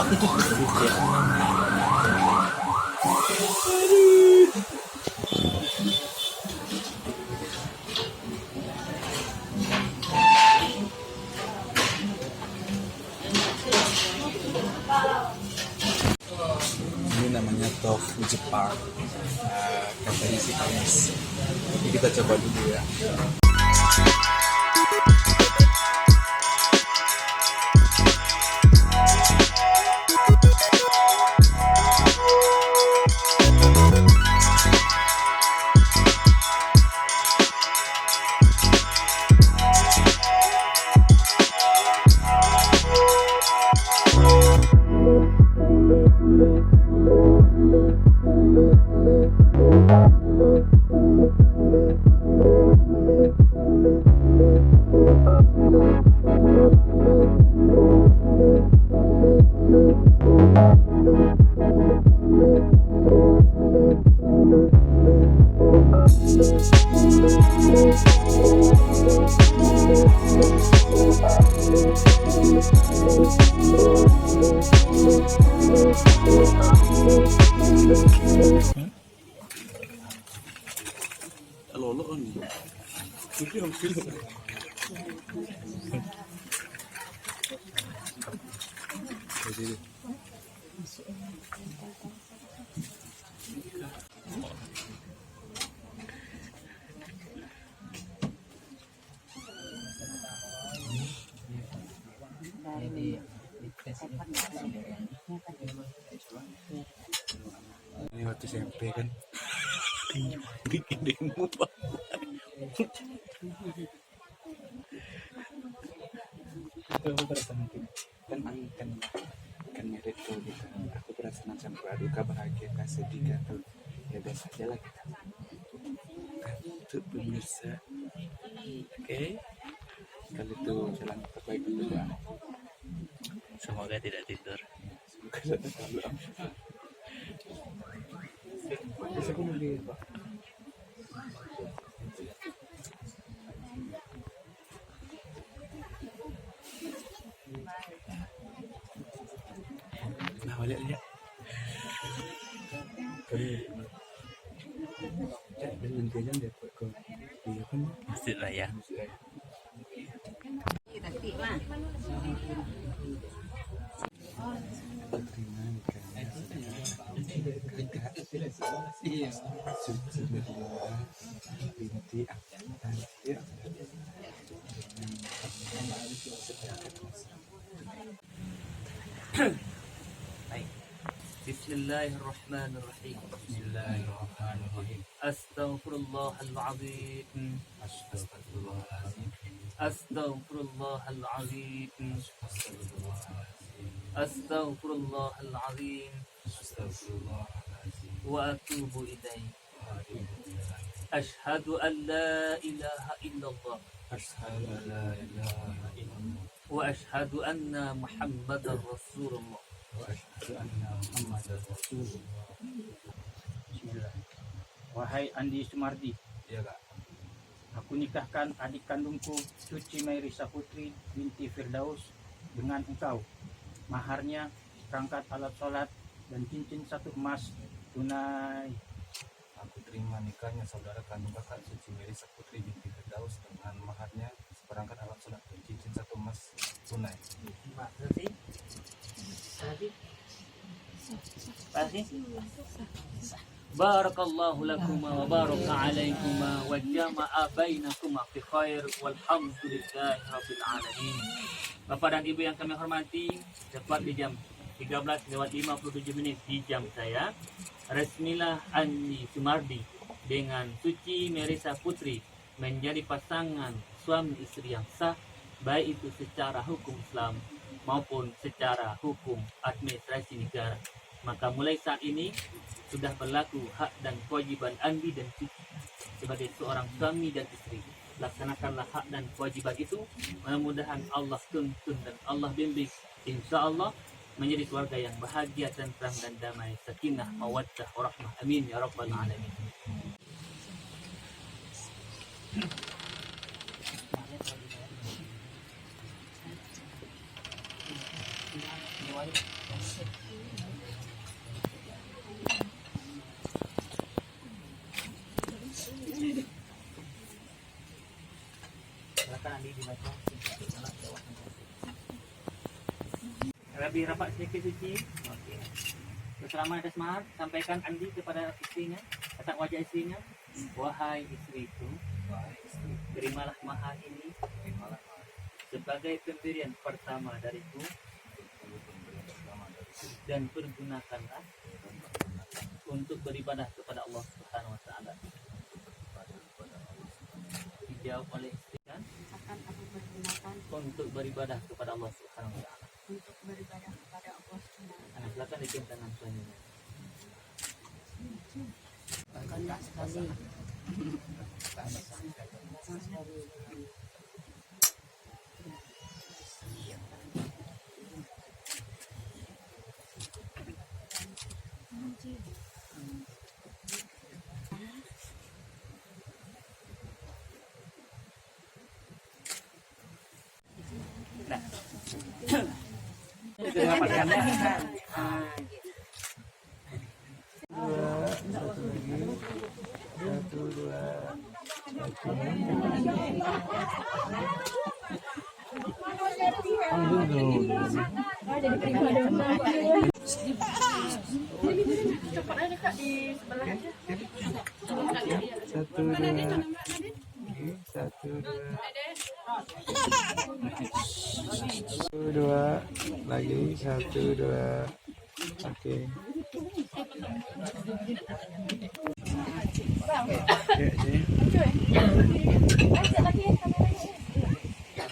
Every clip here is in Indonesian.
Ini namanya tofu Jepang, katanya sih panas. Jadi kita coba dulu ya. Lolo nih. Ini waktu SMP kan bikin demo kan mirip tuh gitu. Aku berasa campur aduk bahagia kan sedih tuh ya biasa aja lah kita tuh pemirsa. Oke, kali itu jalan terbaik dulu ya, Semoga tidak tidur. semoga tidak terlalu bisa aku beli Pak. Nah, balik aja. Dan nantinya dia ke dia kan Masjid Raya. terima Bismillahirrahmanirrahim. Bismillahirrahmanirrahim. Astaghfirullahaladzim. Astaghfirullahaladzim. Astaghfirullahaladzim. Wa atubu ilaih. Ashhadu an la ilaha illallah. Asyhadu an la ilaha illallah Wa ashhadu anna Muhammadar Rasulullah. wa asyhadu anna Muhammadar Rasulullah. Wahai Andi Sumardi, Ya Kak. aku nikahkan adik kandungku Suci Mairisa Putri binti Firdaus dengan engkau. Maharnya perangkat alat sholat dan cincin 1 emas tunai. Aku terima nikahnya saudara kandung kakak Suci Mairisa Putri binti Firdaus dengan maharnya seperangkat alat sholat dan cincin 1 emas tunai. Barakallahu lakuma wa baraka alaikuma wa jama'a bainakuma fi khair walhamdulillahi rabbil alamin. Bapak dan Ibu yang kami hormati, tepat di jam 13:57 di jam saya, resmilah Andi Sumardi dengan Suci Mairisa Putri menjadi pasangan suami istri yang sah, baik itu secara hukum Islam maupun secara hukum administrasi negara. Maka mulai saat ini sudah berlaku hak dan kewajiban Andi dan Suci sebagai seorang suami dan istri. Laksanakanlah hak dan kewajiban itu. Mudah-mudahan Allah tuntun dan Allah bimbing, insya Allah menjadi keluarga yang bahagia, tentram dan damai, sakinah, mawaddah, warahmah. Amin ya rabbal alamin. Silakan Andi dibaca. Lebih rapat sedikit suci. Okey. Bersama ada semangat, sampaikan Andi kepada istrinya, kata wajah istrinya, wahai istriku, terimalah mahar ini sebagai pemberian pertama dariku dan pergunakanlah untuk beribadah kepada Allah Subhanahu wa taala. Dijawab oleh istri kan? Akan aku pergunakan Untuk beribadah kepada Allah Subhanahu wa taala. untuk beribadah kepada Allah Subhanahu wa Nah, silakan dikirim tangan suaminya. taala. Sekali. Satu dua lagi, satu dua, oke.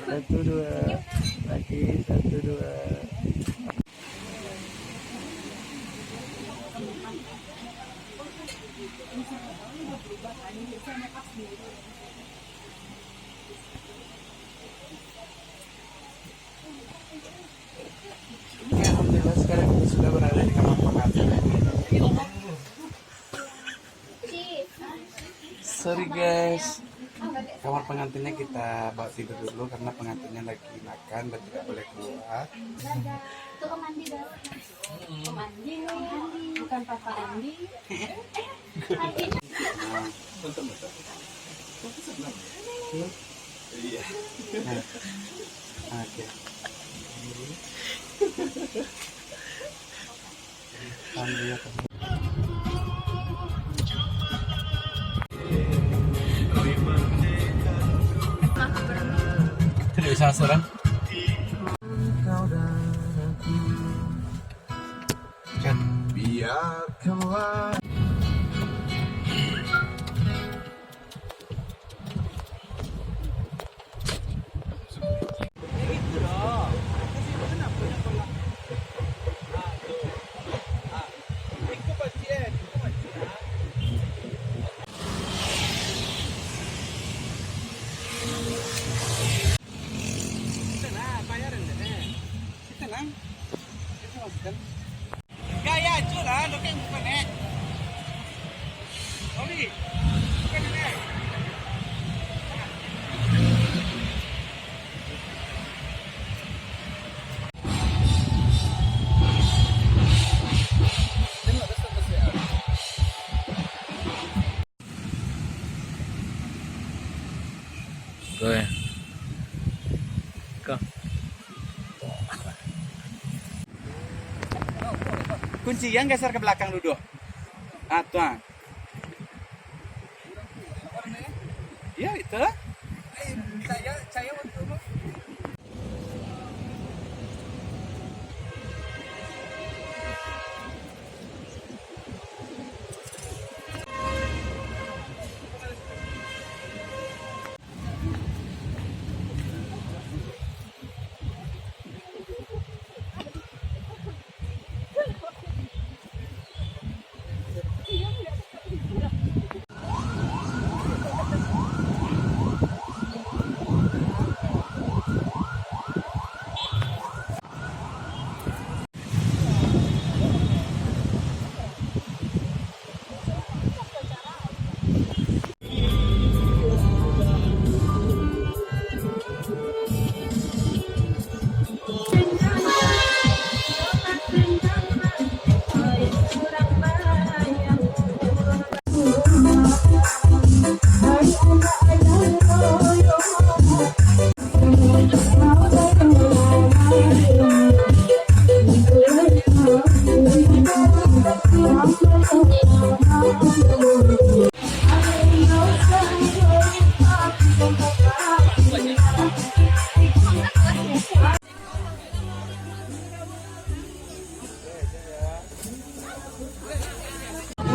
Satu dua lagi, satu dua. Alhamdulillah sekarang kita sudah berada di kamar pengantin. Sorry guys, kamar pengantinnya kita bawa tidur dulu karena pengantinnya lagi makan dan tidak boleh keluar. Tuh Om Andi dah. Om Andi, bukan Papa Andi. Iya. Oke. Tidak bisa serang. Kan biarkanlah. Gaya curang, lo kan bukan eh. Oli, bukan eh. Rồi. Kau. Kunci yang geser ke belakang dulu. Ah, tuan. Ya, itu. Saya untuk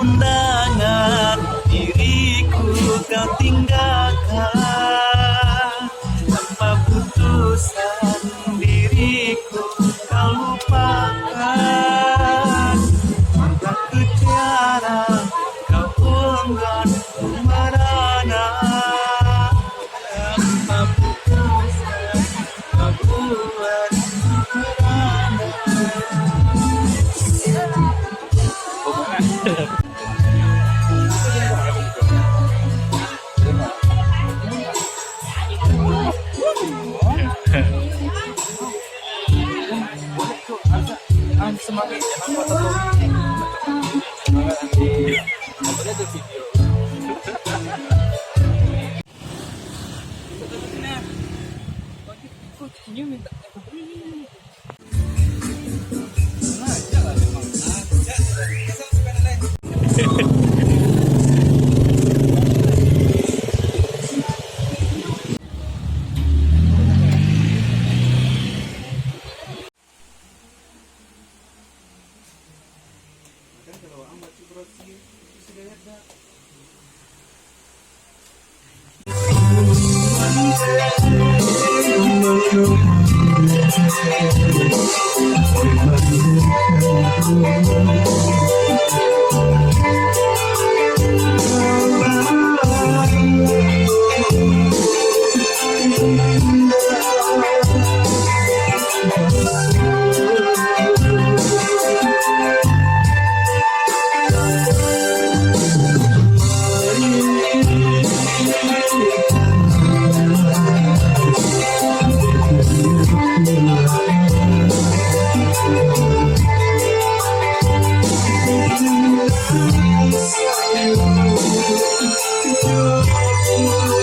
undangan diriku kau tinggalkan, tanpa putusan diriku kau lupakan. Maka ku tiara kau enggan merana, tanpa putusan kau buat merana. Semangat jangan foto semangat nanti boleh ada video. Ini minta Sayang,